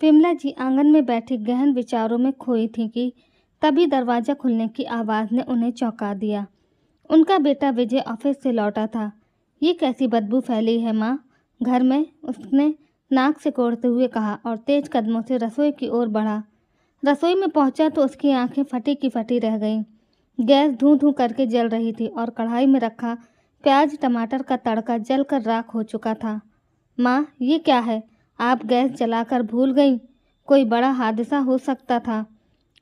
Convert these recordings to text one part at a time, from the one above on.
विमला जी आंगन में बैठी गहन विचारों में खोई थी कि तभी दरवाज़ा खुलने की आवाज़ ने उन्हें चौंका दिया। उनका बेटा विजय ऑफिस से लौटा था। ये कैसी बदबू फैली है माँ घर में, उसने नाक से कोड़ते हुए कहा और तेज कदमों से रसोई की ओर बढ़ा। रसोई में पहुंचा तो उसकी आंखें फटी की फटी रह गईं। गैस धूं धूं करके जल रही थी और कढ़ाई में रखा प्याज टमाटर का तड़का जलकर राख हो चुका था। माँ, ये क्या है? आप गैस जलाकर भूल गईं? कोई बड़ा हादसा हो सकता था।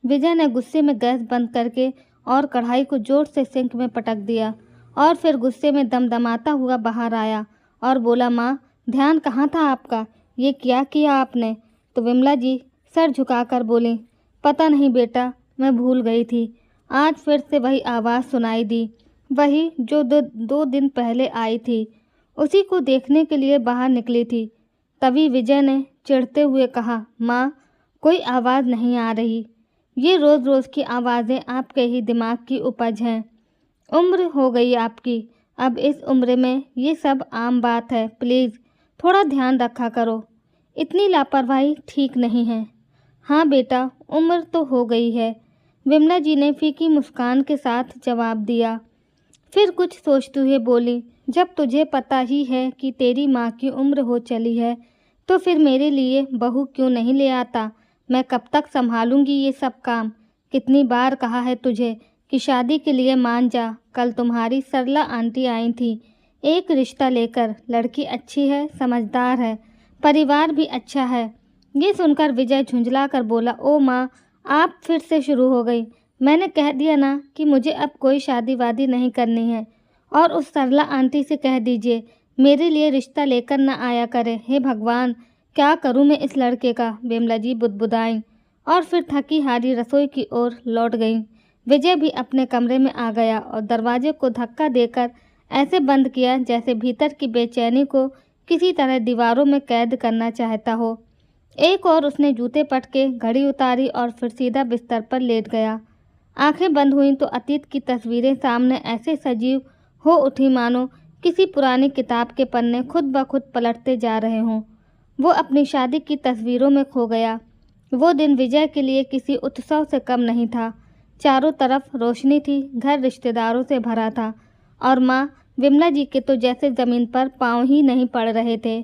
विजय ने गुस्से में गैस बंद करके और कढ़ाई को जोर से सिंक में पटक दिया और फिर गुस्से में दमदमाता हुआ बाहर आया और बोला, माँ, ध्यान कहाँ था आपका? ये क्या किया आपने? तो विमला जी सर झुकाकर बोली, पता नहीं बेटा, मैं भूल गई थी। आज फिर से वही आवाज़ सुनाई दी, वही जो दो दिन पहले आई थी। उसी को देखने के लिए बाहर निकली थी। तभी विजय ने चिढ़ते हुए कहा, माँ, कोई आवाज़ नहीं आ रही। ये रोज़ रोज़ की आवाज़ें आपके ही दिमाग की उपज हैं। उम्र हो गई आपकी, अब इस उम्र में ये सब आम बात है। प्लीज़ थोड़ा ध्यान रखा करो। इतनी लापरवाही ठीक नहीं है। हाँ बेटा, उम्र तो हो गई है, विमला जी ने फीकी मुस्कान के साथ जवाब दिया। फिर कुछ सोचते हुए बोली, जब तुझे पता ही है कि तेरी माँ की उम्र हो चली है तो फिर मेरे लिए बहू क्यों नहीं ले आता? मैं कब तक संभालूंगी ये सब काम? कितनी बार कहा है तुझे कि शादी के लिए मान जा। कल तुम्हारी सरला आंटी आई थी एक रिश्ता लेकर। लड़की अच्छी है, समझदार है, परिवार भी अच्छा है। ये सुनकर विजय झुंझला कर बोला, ओ माँ, आप फिर से शुरू हो गई। मैंने कह दिया ना कि मुझे अब कोई शादी वादी नहीं करनी है। और उस सरला आंटी से कह दीजिए मेरे लिए रिश्ता लेकर न आया करे। हे भगवान, क्या करूं मैं इस लड़के का? विमला जी बुदबुदाईं और फिर थकी हारी रसोई की ओर लौट गईं। विजय भी अपने कमरे में आ गया और दरवाजे को धक्का देकर ऐसे बंद किया जैसे भीतर की बेचैनी को किसी तरह दीवारों में कैद करना चाहता हो। एक और उसने जूते पटके, घड़ी उतारी और फिर सीधा बिस्तर पर लेट गया। आंखें बंद हुईं तो अतीत की तस्वीरें सामने ऐसे सजीव हो उठी मानो किसी पुरानी किताब के पन्ने खुद ब खुद पलटते जा रहे हों। वो अपनी शादी की तस्वीरों में खो गया। वो दिन विजय के लिए किसी उत्सव से कम नहीं था। चारों तरफ रोशनी थी, घर रिश्तेदारों से भरा था और माँ विमला जी के तो जैसे ज़मीन पर पाँव ही नहीं पड़ रहे थे।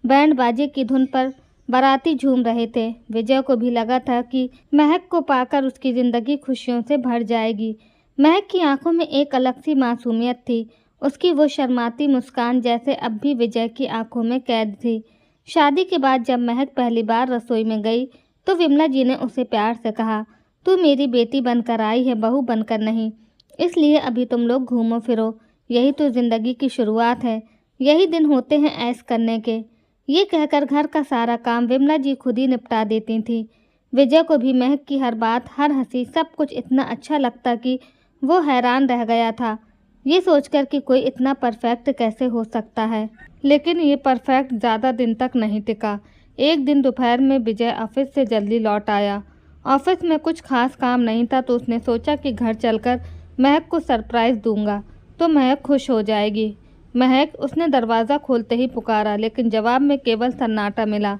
बैंड बाजे की धुन पर बाराती झूम रहे थे। विजय को भी लगा था कि महक को पाकर उसकी ज़िंदगी खुशियों से भर जाएगी। महक की आंखों में एक अलग सी मासूमियत थी। उसकी वो शर्माती मुस्कान जैसे अब भी विजय की आंखों में कैद थी। शादी के बाद जब महक पहली बार रसोई में गई तो विमला जी ने उसे प्यार से कहा, तू मेरी बेटी बनकर आई है, बहू बनकर नहीं। इसलिए अभी तुम लोग घूमो फिरो, यही तो ज़िंदगी की शुरुआत है। यही दिन होते हैं ऐश करने के। ये कहकर घर का सारा काम विमला जी खुद ही निपटा देती थी। विजय को भी महक की हर बात, हर हंसी, सब कुछ इतना अच्छा लगता कि वो हैरान रह गया था, ये सोचकर कि कोई इतना परफेक्ट कैसे हो सकता है। लेकिन ये परफेक्ट ज़्यादा दिन तक नहीं टिका। एक दिन दोपहर में विजय ऑफिस से जल्दी लौट आया। ऑफिस में कुछ खास काम नहीं था तो उसने सोचा कि घर चलकर महक को सरप्राइज़ दूंगा तो महक खुश हो जाएगी। महक, उसने दरवाज़ा खोलते ही पुकारा, लेकिन जवाब में केवल सन्नाटा मिला।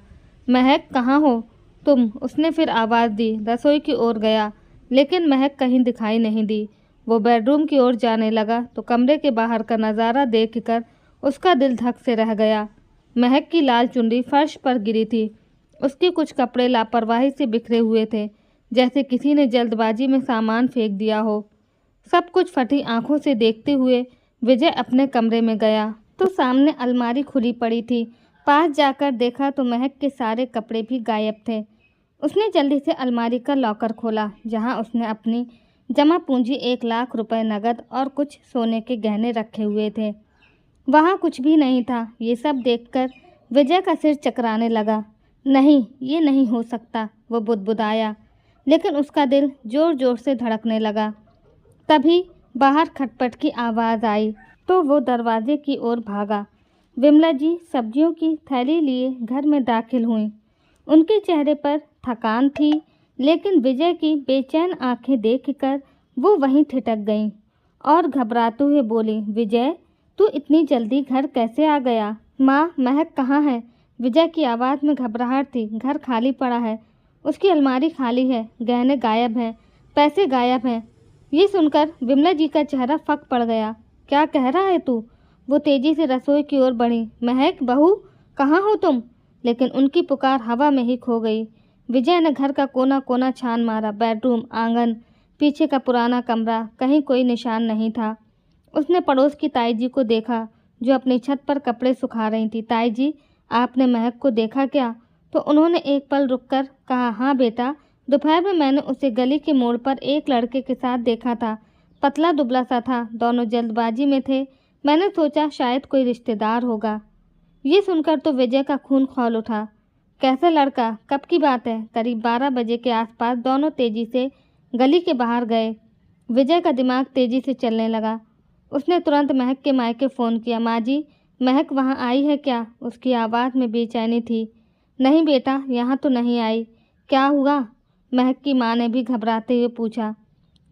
महक, कहाँ हो तुम? उसने फिर आवाज़ दी। रसोई की ओर गया, लेकिन महक कहीं दिखाई नहीं दी। वो बेडरूम की ओर जाने लगा तो कमरे के बाहर का नज़ारा देखकर उसका दिल धक से रह गया। महक की लाल चुनरी फर्श पर गिरी थी। उसके कुछ कपड़े लापरवाही से बिखरे हुए थे, जैसे किसी ने जल्दबाजी में सामान फेंक दिया हो। सब कुछ फटी आंखों से देखते हुए विजय अपने कमरे में गया तो सामने अलमारी खुली पड़ी थी। पास जाकर देखा तो महक के सारे कपड़े भी गायब थे। उसने जल्दी से अलमारी का लॉकर खोला, जहां उसने अपनी जमा पूंजी 1 लाख रुपए नकद और कुछ सोने के गहने रखे हुए थे। वहां कुछ भी नहीं था। ये सब देखकर विजय का सिर चकराने लगा। नहीं, ये नहीं हो सकता, वो बुदबुदाया, लेकिन उसका दिल जोर जोर से धड़कने लगा। तभी बाहर खटपट की आवाज़ आई तो वो दरवाजे की ओर भागा। विमला जी सब्जियों की थैली लिए घर में दाखिल हुईं। उनके चेहरे पर थकान थी, लेकिन विजय की बेचैन आंखें देखकर वो वहीं ठिठक गईं और घबराते हुए बोली, विजय, तू इतनी जल्दी घर कैसे आ गया? माँ, महक कहाँ है? विजय की आवाज़ में घबराहट थी। घर खाली पड़ा है, उसकी अलमारी खाली है, गहने गायब हैं, पैसे गायब हैं। ये सुनकर विमला जी का चेहरा फक पड़ गया। क्या कह रहा है तू? वो तेजी से रसोई की ओर बढ़ी। महक बहू, कहाँ हो तुम? लेकिन उनकी पुकार हवा में ही खो गई। विजय ने घर का कोना कोना छान मारा, बेडरूम, आंगन, पीछे का पुराना कमरा, कहीं कोई निशान नहीं था। उसने पड़ोस की ताई जी को देखा जो अपनी छत पर कपड़े सुखा रही थी। ताई जी, आपने महक को देखा क्या? तो उन्होंने एक पल रुककर कहा, हाँ बेटा, दोपहर में मैंने उसे गली के मोड़ पर एक लड़के के साथ देखा था। पतला दुबला सा था, दोनों जल्दबाजी में थे। मैंने सोचा शायद कोई रिश्तेदार होगा। ये सुनकर तो विजय का खून खौल उठा। कैसा लड़का? कब की बात है? करीब 12 बजे के आसपास दोनों तेजी से गली के बाहर गए। विजय का दिमाग तेजी से चलने लगा। उसने तुरंत महक के मायके फ़ोन किया। माँ जी, महक वहाँ आई है क्या? उसकी आवाज़ में बेचैनी थी। नहीं बेटा, यहाँ तो नहीं आई। क्या हुआ? महक की माँ ने भी घबराते हुए पूछा।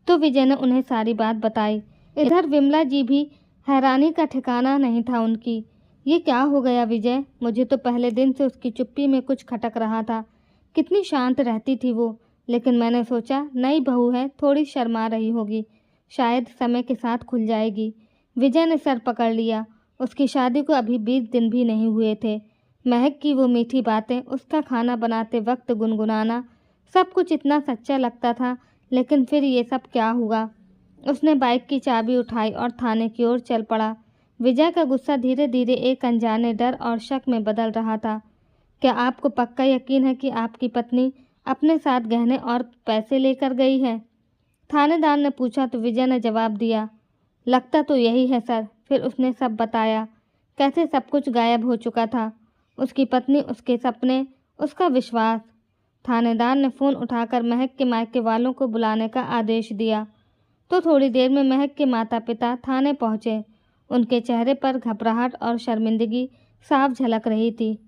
तो विजय ने उन्हें सारी बात बताई। इधर विमला जी भी हैरानी का ठिकाना नहीं था उनकी। ये क्या हो गया विजय? मुझे तो पहले दिन से उसकी चुप्पी में कुछ खटक रहा था। कितनी शांत रहती थी वो, लेकिन मैंने सोचा नई बहू है, थोड़ी शर्मा रही होगी, शायद समय के साथ खुल जाएगी। विजय ने सर पकड़ लिया। उसकी शादी को अभी 20 दिन भी नहीं हुए थे। महक की वो मीठी बातें, उसका खाना बनाते वक्त गुनगुनाना, सब कुछ इतना सच्चा लगता था। लेकिन फिर ये सब क्या हुआ? उसने बाइक की चाबी उठाई और थाने की ओर चल पड़ा। विजय का गुस्सा धीरे धीरे एक अनजाने डर और शक में बदल रहा था। क्या आपको पक्का यकीन है कि आपकी पत्नी अपने साथ गहने और पैसे लेकर गई है? थानेदार ने पूछा तो विजय ने जवाब दिया, लगता तो यही है सर। फिर उसने सब बताया, कैसे सब कुछ गायब हो चुका था, उसकी पत्नी, उसके सपने, उसका विश्वास। थानेदार ने फ़ोन उठाकर महक के मायके वालों को बुलाने का आदेश दिया। तो थोड़ी देर में महक के माता पिता थाने पहुँचे। उनके चेहरे पर घबराहट और शर्मिंदगी साफ झलक रही थी।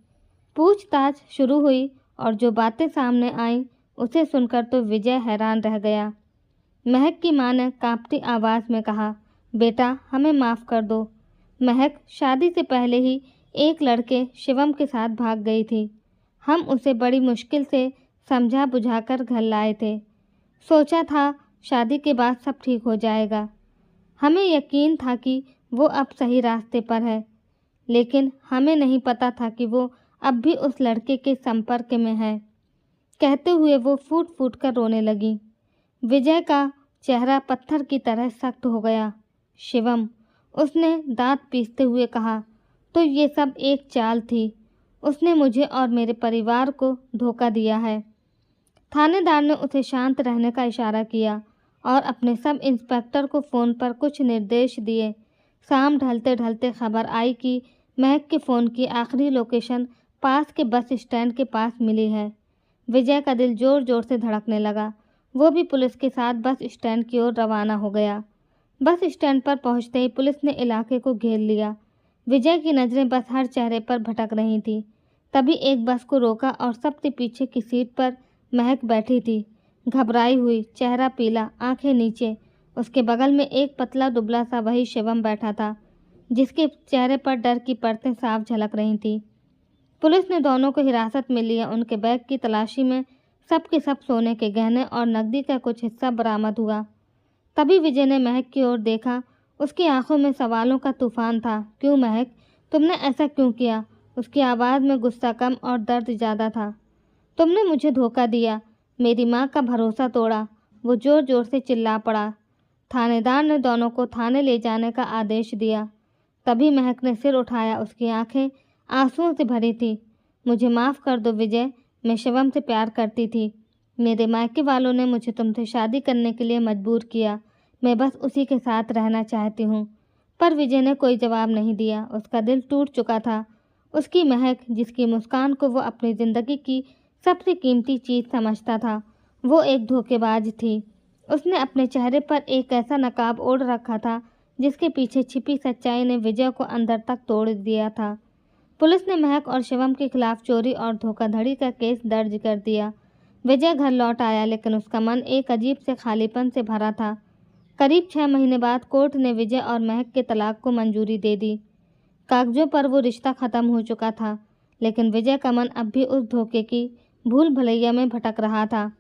पूछताछ शुरू हुई और जो बातें सामने आईं उसे सुनकर तो विजय हैरान रह गया। महक की मां ने कांपती आवाज़ में कहा, बेटा हमें माफ़ कर दो। महक शादी से पहले ही एक लड़के शिवम के साथ भाग गई थी। हम उसे बड़ी मुश्किल से समझा बुझाकर घर लाए थे। सोचा था शादी के बाद सब ठीक हो जाएगा। हमें यकीन था कि वो अब सही रास्ते पर है, लेकिन हमें नहीं पता था कि वो अब भी उस लड़के के संपर्क में है। कहते हुए वो फूट फूट कर रोने लगी। विजय का चेहरा पत्थर की तरह सख्त हो गया। शिवम, उसने दांत पीसते हुए कहा, तो ये सब एक चाल थी। उसने मुझे और मेरे परिवार को धोखा दिया है। थानेदार ने उसे शांत रहने का इशारा किया और अपने सब इंस्पेक्टर को फ़ोन पर कुछ निर्देश दिए। शाम ढलते ढलते खबर आई कि महक के फ़ोन की आखिरी लोकेशन पास के बस स्टैंड के पास मिली है। विजय का दिल ज़ोर ज़ोर से धड़कने लगा। वो भी पुलिस के साथ बस स्टैंड की ओर रवाना हो गया। बस स्टैंड पर पहुंचते ही पुलिस ने इलाके को घेर लिया। विजय की नज़रें बस हर चेहरे पर भटक रही थी। तभी एक बस को रोका और सबसे पीछे की सीट पर महक बैठी थी, घबराई हुई, चेहरा पीला, आंखें नीचे। उसके बगल में एक पतला दुबला सा वही शिवम बैठा था, जिसके चेहरे पर डर की परतें साफ झलक रही थी। पुलिस ने दोनों को हिरासत में लिया। उनके बैग की तलाशी में सब के सब सोने के गहने और नकदी का कुछ हिस्सा बरामद हुआ। तभी विजय ने महक की ओर देखा। उसकी आंखों में सवालों का तूफान था। क्यों महक, तुमने ऐसा क्यों किया? उसकी आवाज़ में गुस्सा कम और दर्द ज़्यादा था। तुमने मुझे धोखा दिया, मेरी माँ का भरोसा तोड़ा, वो ज़ोर ज़ोर से चिल्ला पड़ा। थानेदार ने दोनों को थाने ले जाने का आदेश दिया। तभी महक ने सिर उठाया। उसकी आंखें आंसुओं से भरी थी। मुझे माफ़ कर दो विजय, मैं शिवम से प्यार करती थी। मेरे मायके वालों ने मुझे तुमसे शादी करने के लिए मजबूर किया। मैं बस उसी के साथ रहना चाहती हूँ। पर विजय ने कोई जवाब नहीं दिया। उसका दिल टूट चुका था। उसकी महक, जिसकी मुस्कान को वो अपनी ज़िंदगी की सबसे कीमती चीज़ समझता था, वो एक धोखेबाज थी। उसने अपने चेहरे पर एक ऐसा नकाब ओढ़ रखा था जिसके पीछे छिपी सच्चाई ने विजय को अंदर तक तोड़ दिया था। पुलिस ने महक और शिवम के खिलाफ चोरी और धोखाधड़ी का केस दर्ज कर दिया। विजय घर लौट आया, लेकिन उसका मन एक अजीब से खालीपन से भरा था। करीब 6 महीने बाद कोर्ट ने विजय और महक के तलाक को मंजूरी दे दी। कागजों पर वो रिश्ता ख़त्म हो चुका था, लेकिन विजय का मन अब भी उस धोखे की भूल भुलैया में भटक रहा था।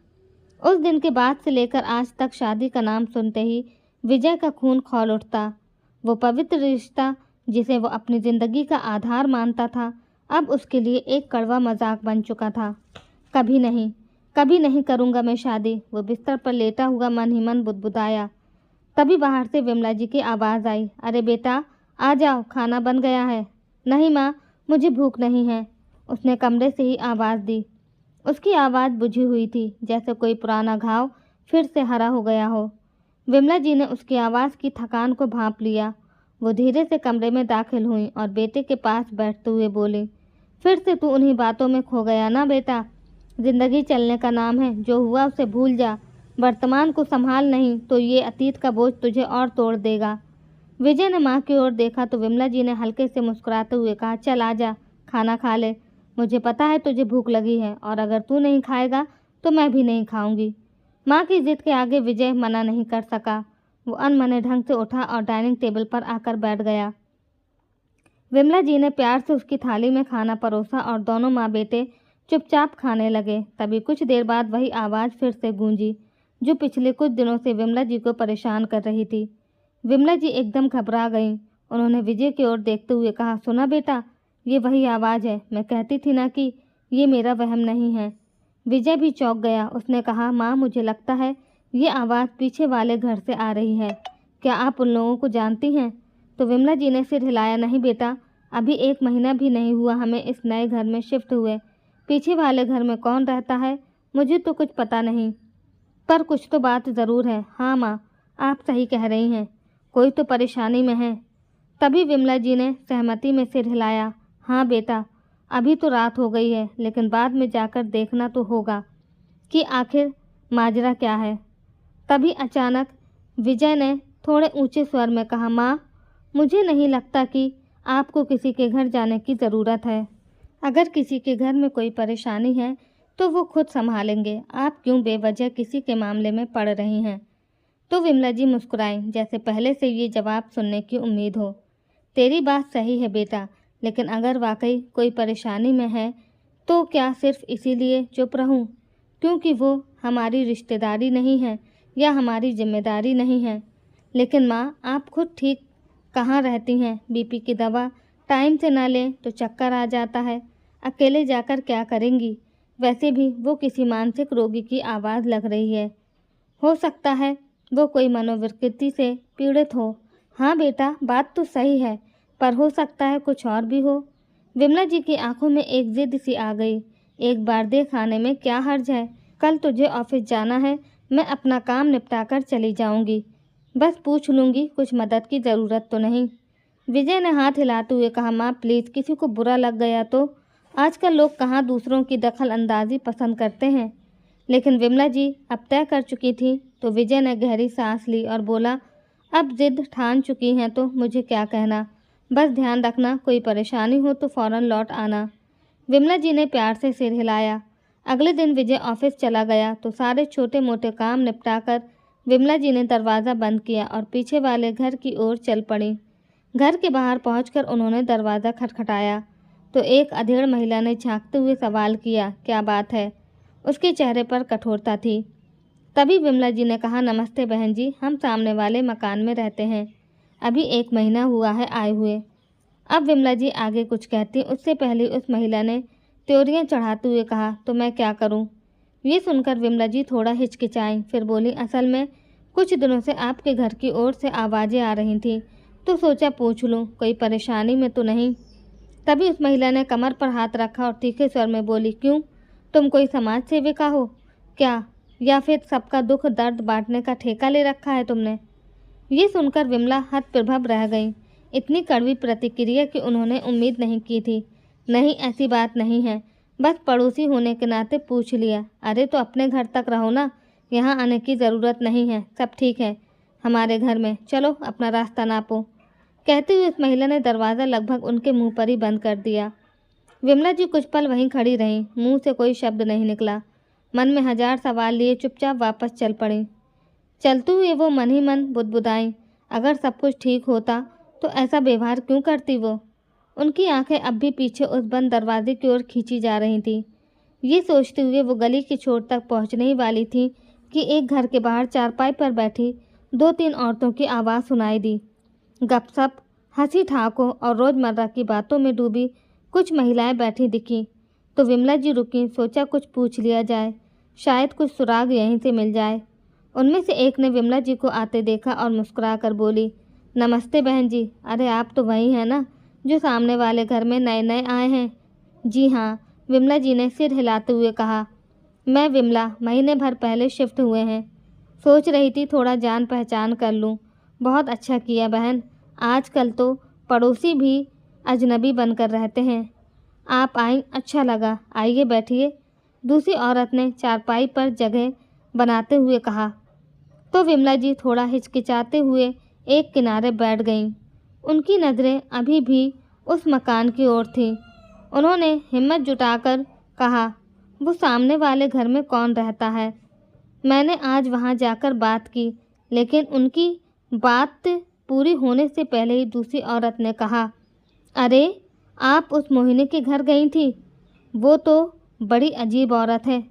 उस दिन के बाद से लेकर आज तक शादी का नाम सुनते ही विजय का खून खौल उठता। वो पवित्र रिश्ता जिसे वो अपनी ज़िंदगी का आधार मानता था, अब उसके लिए एक कड़वा मजाक बन चुका था। कभी नहीं करूँगा मैं शादी, वो बिस्तर पर लेटा हुआ मन ही मन बुदबुदाया। तभी बाहर से विमला जी की आवाज़ आई, अरे बेटा आ जाओ, खाना बन गया है। नहीं माँ, मुझे भूख नहीं है, उसने कमरे से ही आवाज़ दी। उसकी आवाज़ बुझी हुई थी, जैसे कोई पुराना घाव फिर से हरा हो गया हो। विमला जी ने उसकी आवाज़ की थकान को भांप लिया। वो धीरे से कमरे में दाखिल हुई और बेटे के पास बैठते हुए बोली, फिर से तू उन्हीं बातों में खो गया ना बेटा। ज़िंदगी चलने का नाम है, जो हुआ उसे भूल जा। वर्तमान को संभाल नहीं तो ये अतीत का बोझ तुझे और तोड़ देगा। विजय ने माँ की ओर देखा तो विमला जी ने हल्के से मुस्कुराते हुए कहा, चल आजा, खाना खा ले। मुझे पता है तुझे भूख लगी है और अगर तू नहीं खाएगा तो मैं भी नहीं खाऊंगी। माँ की जिद के आगे विजय मना नहीं कर सका। वो अनमने ढंग से उठा और डाइनिंग टेबल पर आकर बैठ गया। विमला जी ने प्यार से उसकी थाली में खाना परोसा और दोनों माँ बेटे चुपचाप खाने लगे। तभी कुछ देर बाद वही आवाज़ फिर से गूंजी जो पिछले कुछ दिनों से विमला जी को परेशान कर रही थी। विमला जी एकदम घबरा गईं। उन्होंने विजय की ओर देखते हुए कहा, सुना बेटा, ये वही आवाज़ है। मैं कहती थी ना कि ये मेरा वहम नहीं है। विजय भी चौंक गया। उसने कहा, माँ मुझे लगता है ये आवाज़ पीछे वाले घर से आ रही है। क्या आप उन लोगों को जानती हैं? तो विमला जी ने सिर हिलाया, नहीं बेटा, अभी 1 महीना भी नहीं हुआ हमें इस नए घर में शिफ्ट हुए। पीछे वाले घर में कौन रहता है मुझे तो कुछ पता नहीं, पर कुछ तो बात ज़रूर है। हाँ माँ, आप सही कह रही हैं, कोई तो परेशानी में है। तभी विमला जी ने सहमति में सिर हिलाया। हाँ बेटा, अभी तो रात हो गई है, लेकिन बाद में जाकर देखना तो होगा कि आखिर माजरा क्या है। तभी अचानक विजय ने थोड़े ऊंचे स्वर में कहा, माँ मुझे नहीं लगता कि आपको किसी के घर जाने की ज़रूरत है। अगर किसी के घर में कोई परेशानी है तो वो खुद संभालेंगे। आप क्यों बेवजह किसी के मामले में पड़ रही हैं? तो विमला जी मुस्कुराईं, जैसे पहले से ये जवाब सुनने की उम्मीद हो। तेरी बात सही है बेटा, लेकिन अगर वाकई कोई परेशानी में है तो क्या सिर्फ इसीलिए चुप रहूं क्योंकि वो हमारी रिश्तेदारी नहीं है या हमारी जिम्मेदारी नहीं है? लेकिन माँ, आप खुद ठीक कहाँ रहती हैं? बीपी की दवा टाइम से ना लें तो चक्कर आ जाता है। अकेले जाकर क्या करेंगी? वैसे भी वो किसी मानसिक रोगी की आवाज़ लग रही है। हो सकता है वो कोई मनोविकृति से पीड़ित हो। हाँ बेटा, बात तो सही है, पर हो सकता है कुछ और भी हो। विमला जी की आंखों में एक जिद सी आ गई। एक बार देख आने में क्या हर्ज है? कल तुझे ऑफिस जाना है, मैं अपना काम निपटा कर चली जाऊंगी। बस पूछ लूँगी, कुछ मदद की ज़रूरत तो नहीं? विजय ने हाथ हिलाते हुए कहा, माँ प्लीज़, किसी को बुरा लग गया तो? आजकल लोग कहाँ दूसरों की दखल अंदाजी पसंद करते हैं। लेकिन विमला जी अब तय कर चुकी थी तो विजय ने गहरी सांस ली और बोला, अब जिद ठान चुकी हैं तो मुझे क्या कहना। बस ध्यान रखना, कोई परेशानी हो तो फ़ौरन लौट आना। विमला जी ने प्यार से सिर हिलाया। अगले दिन विजय ऑफिस चला गया तो सारे छोटे मोटे काम निपटाकर विमला जी ने दरवाज़ा बंद किया और पीछे वाले घर की ओर चल पड़ी। घर के बाहर पहुंचकर उन्होंने दरवाज़ा खटखटाया तो एक अधेड़ महिला ने झांकते हुए सवाल किया, क्या बात है? उसके चेहरे पर कठोरता थी। तभी विमला जी ने कहा, नमस्ते बहन जी, हम सामने वाले मकान में रहते हैं, अभी 1 महीना हुआ है आए हुए। अब विमला जी आगे कुछ कहती उससे पहले उस महिला ने त्योरियां चढ़ाते हुए कहा, तो मैं क्या करूं? ये सुनकर विमला जी थोड़ा हिचकिचाईं, फिर बोली, असल में कुछ दिनों से आपके घर की ओर से आवाज़ें आ रही थीं तो सोचा पूछ लूं, कोई परेशानी में तो नहीं? तभी उस महिला ने कमर पर हाथ रखा और तीखे स्वर में बोली, क्यों, तुम कोई समाज सेविका हो क्या, या फिर सबका दुख दर्द बांटने का ठेका ले रखा है तुमने? ये सुनकर विमला हतप्रभव रह गई। इतनी कड़वी प्रतिक्रिया की उन्होंने उम्मीद नहीं की थी। नहीं, ऐसी बात नहीं है, बस पड़ोसी होने के नाते पूछ लिया। अरे तो अपने घर तक रहो ना, यहाँ आने की ज़रूरत नहीं है, सब ठीक है हमारे घर में, चलो अपना रास्ता नापो। कहते हुए उस महिला ने दरवाज़ा लगभग उनके मुंह पर ही बंद कर दिया। विमला जी कुछ पल वहीं खड़ी रहीं, मुंह से कोई शब्द नहीं निकला। मन में 1000 सवाल लिए चुपचाप वापस चल पड़ी। चलते हुए वो मन ही मन बुदबुदाईं, अगर सब कुछ ठीक होता तो ऐसा व्यवहार क्यों करती वो? उनकी आंखें अब भी पीछे उस बंद दरवाजे की ओर खींची जा रही थीं। ये सोचते हुए वो गली की छोर तक पहुंचने ही वाली थी कि एक घर के बाहर चारपाई पर बैठी 2-3 औरतों की आवाज़ सुनाई दी। गपशप, हंसी ठाकों और रोज़मर्रा की बातों में डूबी कुछ महिलाएं बैठी दिखीं। तो विमला जी रुकीं, सोचा कुछ पूछ लिया जाए, शायद कुछ सुराग यहीं से मिल जाए। उनमें से एक ने विमला जी को आते देखा और मुस्कुरा कर बोली, नमस्ते बहन जी। अरे आप तो वही हैं ना जो सामने वाले घर में नए नए आए हैं? जी हाँ, विमला जी ने सिर हिलाते हुए कहा। मैं विमला, महीने भर पहले शिफ्ट हुए हैं। सोच रही थी थोड़ा जान पहचान कर लूँ। बहुत अच्छा किया बहन, आजकल तो पड़ोसी भी अजनबी बनकर रहते हैं। आप आई, अच्छा लगा, आइए बैठिए, दूसरी औरत ने चारपाई पर जगह बनाते हुए कहा। तो विमला जी थोड़ा हिचकिचाते हुए एक किनारे बैठ गईं। उनकी नज़रें अभी भी उस मकान की ओर थीं। उन्होंने हिम्मत जुटाकर कहा, वो सामने वाले घर में कौन रहता है? मैंने आज वहाँ जाकर बात की, लेकिन उनकी बात पूरी होने से पहले ही दूसरी औरत ने कहा, अरे आप उस मोहिनी के घर गई थी? वो तो बड़ी अजीब औरत है,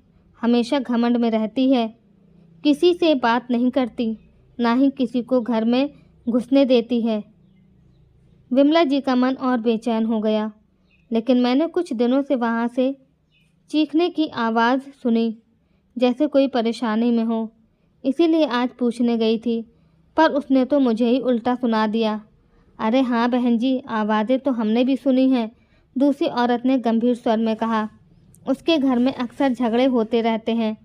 हमेशा घमंड में रहती है, किसी से बात नहीं करती, ना ही किसी को घर में घुसने देती है। विमला जी का मन और बेचैन हो गया। लेकिन मैंने कुछ दिनों से वहाँ से चीखने की आवाज़ सुनी, जैसे कोई परेशानी में हो, इसीलिए आज पूछने गई थी, पर उसने तो मुझे ही उल्टा सुना दिया। अरे हाँ बहन जी, आवाज़ें तो हमने भी सुनी हैं, दूसरी औरत ने गंभीर स्वर में कहा। उसके घर में अक्सर झगड़े होते रहते हैं,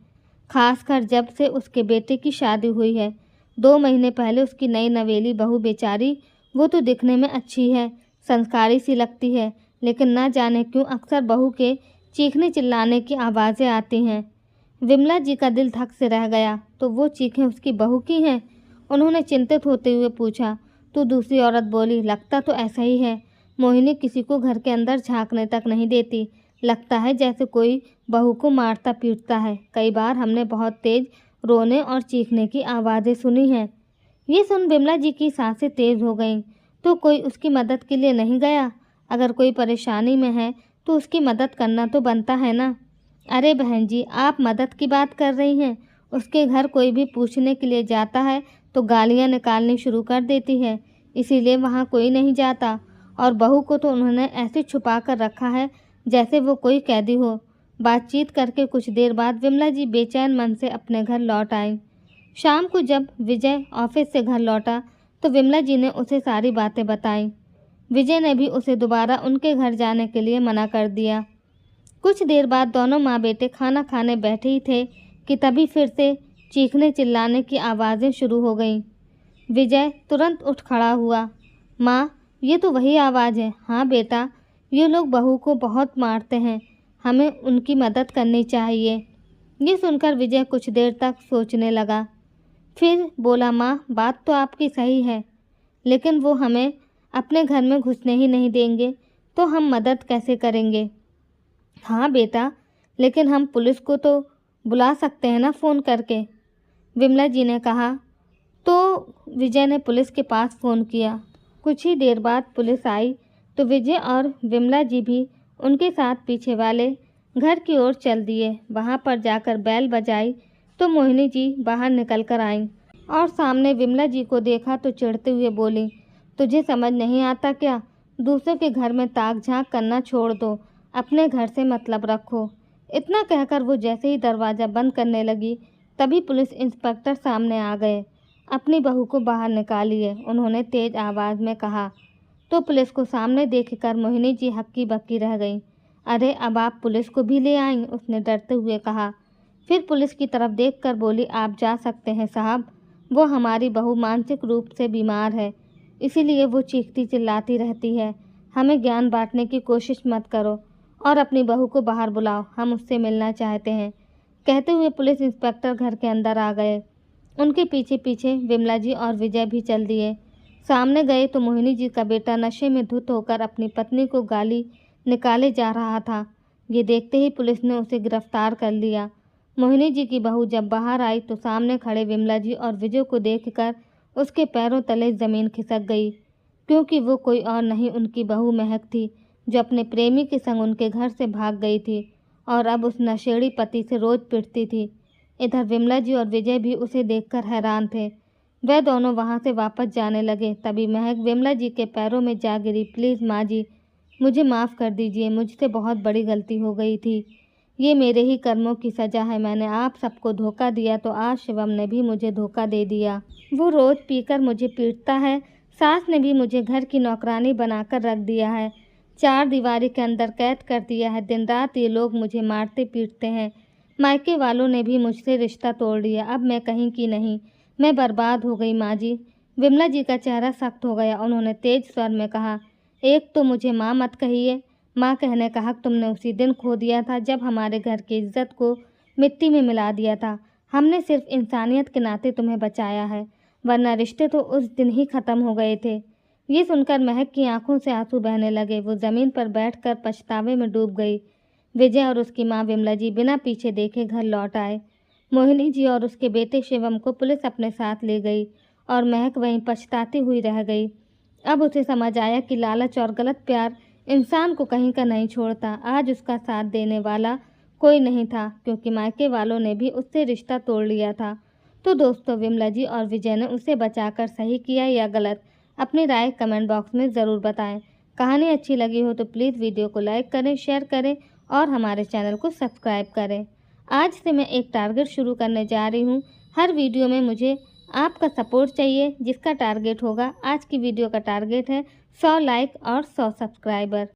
खासकर जब से उसके बेटे की शादी हुई है। 2 महीने पहले उसकी नई नवेली बहू बेचारी, वो तो दिखने में अच्छी है, संस्कारी सी लगती है, लेकिन ना जाने क्यों अक्सर बहू के चीखने चिल्लाने की आवाज़ें आती हैं। विमला जी का दिल धक से रह गया। तो वो चीखें उसकी बहू की हैं? उन्होंने चिंतित होते हुए पूछा। तो दूसरी औरत बोली, लगता तो ऐसा ही है। मोहिनी किसी को घर के अंदर झांकने तक नहीं देती, लगता है जैसे कोई बहू को मारता पीटता है। कई बार हमने बहुत तेज रोने और चीखने की आवाज़ें सुनी हैं। ये सुन विमला जी की सांसें तेज हो गईं। तो कोई उसकी मदद के लिए नहीं गया? अगर कोई परेशानी में है तो उसकी मदद करना तो बनता है ना। अरे बहन जी, आप मदद की बात कर रही हैं? उसके घर कोई भी पूछने के लिए जाता है तो गालियां निकालनी शुरू कर देती है, इसीलिए वहाँ कोई नहीं जाता। और बहू को तो उन्होंने ऐसे छुपा कर रखा है जैसे वो कोई कैदी हो। बातचीत करके कुछ देर बाद विमला जी बेचैन मन से अपने घर लौट आई। शाम को जब विजय ऑफिस से घर लौटा तो विमला जी ने उसे सारी बातें बताईं। विजय ने भी उसे दोबारा उनके घर जाने के लिए मना कर दिया। कुछ देर बाद दोनों माँ बेटे खाना खाने बैठे ही थे कि तभी फिर से चीखने चिल्लाने की आवाज़ें शुरू हो गईं। विजय तुरंत उठ खड़ा हुआ। माँ, ये तो वही आवाज़ है। हाँ बेटा, ये लोग बहू को बहुत मारते हैं, हमें उनकी मदद करनी चाहिए। ये सुनकर विजय कुछ देर तक सोचने लगा, फिर बोला, माँ बात तो आपकी सही है, लेकिन वो हमें अपने घर में घुसने ही नहीं देंगे, तो हम मदद कैसे करेंगे? हाँ बेटा, लेकिन हम पुलिस को तो बुला सकते हैं ना फ़ोन करके, विमला जी ने कहा। तो विजय ने पुलिस के पास फ़ोन किया। कुछ ही देर बाद पुलिस आई तो विजय और विमला जी भी उनके साथ पीछे वाले घर की ओर चल दिए। वहाँ पर जाकर बैल बजाई तो मोहिनी जी बाहर निकल कर आईं और सामने विमला जी को देखा तो चिढ़ते हुए बोली, तुझे समझ नहीं आता क्या? दूसरों के घर में ताक झांक करना छोड़ दो, अपने घर से मतलब रखो। इतना कहकर वो जैसे ही दरवाज़ा बंद करने लगी तभी पुलिस इंस्पेक्टर सामने आ गए। अपनी बहू को बाहर निकालिए, उन्होंने तेज़ आवाज़ में कहा। तो पुलिस को सामने देखकर मोहिनी जी हक्की बक्की रह गई। अरे अब आप पुलिस को भी ले आईं, उसने डरते हुए कहा। फिर पुलिस की तरफ देखकर बोली, आप जा सकते हैं साहब, वो हमारी बहू मानसिक रूप से बीमार है, इसीलिए वो चीखती चिल्लाती रहती है। हमें ज्ञान बांटने की कोशिश मत करो और अपनी बहू को बाहर बुलाओ, हम उससे मिलना चाहते हैं। कहते हुए पुलिस इंस्पेक्टर घर के अंदर आ गए। उनके पीछे पीछे विमला जी और विजय भी चल दिए। सामने गए तो मोहिनी जी का बेटा नशे में धुत होकर अपनी पत्नी को गाली निकाले जा रहा था। ये देखते ही पुलिस ने उसे गिरफ्तार कर लिया। मोहिनी जी की बहू जब बाहर आई तो सामने खड़े विमला जी और विजय को देखकर उसके पैरों तले ज़मीन खिसक गई। क्योंकि वो कोई और नहीं उनकी बहू महक थी, जो अपने प्रेमी के संग उनके घर से भाग गई थी और अब उस नशेड़ी पति से रोज पिटती थी। इधर विमला जी और विजय भी उसे देखकर हैरान थे। वह दोनों वहाँ से वापस जाने लगे। तभी महक विमला जी के पैरों में जा गिरी। प्लीज़ माँ जी, मुझे माफ़ कर दीजिए, मुझसे बहुत बड़ी गलती हो गई थी। ये मेरे ही कर्मों की सज़ा है। मैंने आप सबको धोखा दिया तो आज शिवम ने भी मुझे धोखा दे दिया। वो रोज़ पीकर मुझे पीटता है। सास ने भी मुझे घर की नौकरानी बनाकर रख दिया है, 4 दीवारी के अंदर कैद कर दिया है। दिन रात ये लोग मुझे मारते पीटते हैं। मायके वालों ने भी मुझसे रिश्ता तोड़ लिया। अब मैं कहीं की नहीं, मैं बर्बाद हो गई माँ जी। विमला जी का चेहरा सख्त हो गया। उन्होंने तेज स्वर में कहा, एक तो मुझे माँ मत कहिए। माँ कहने का हक तुमने उसी दिन खो दिया था जब हमारे घर की इज्जत को मिट्टी में मिला दिया था। हमने सिर्फ इंसानियत के नाते तुम्हें बचाया है, वरना रिश्ते तो उस दिन ही ख़त्म हो गए थे। ये सुनकर महक की आंखों से आंसू बहने लगे। वो ज़मीन पर बैठकर पछतावे में डूब गई। विजय और उसकी माँ विमला जी बिना पीछे देखे घर लौट आए। मोहिनी जी और उसके बेटे शिवम को पुलिस अपने साथ ले गई और महक वहीं पछताती हुई रह गई। अब उसे समझ आया कि लालच और गलत प्यार इंसान को कहीं का नहीं छोड़ता। आज उसका साथ देने वाला कोई नहीं था, क्योंकि मायके वालों ने भी उससे रिश्ता तोड़ लिया था। तो दोस्तों, विमला जी और विजय ने उसे बचाकर सही किया या गलत? अपनी राय कमेंट बॉक्स में ज़रूर बताएं। कहानी अच्छी लगी हो तो प्लीज़ वीडियो को लाइक करें, शेयर करें और हमारे चैनल को सब्सक्राइब करें। आज से मैं एक टारगेट शुरू करने जा रही हूँ। हर वीडियो में मुझे आपका सपोर्ट चाहिए, जिसका टारगेट होगा, आज की वीडियो का टारगेट है 100 लाइक और 100 सब्सक्राइबर।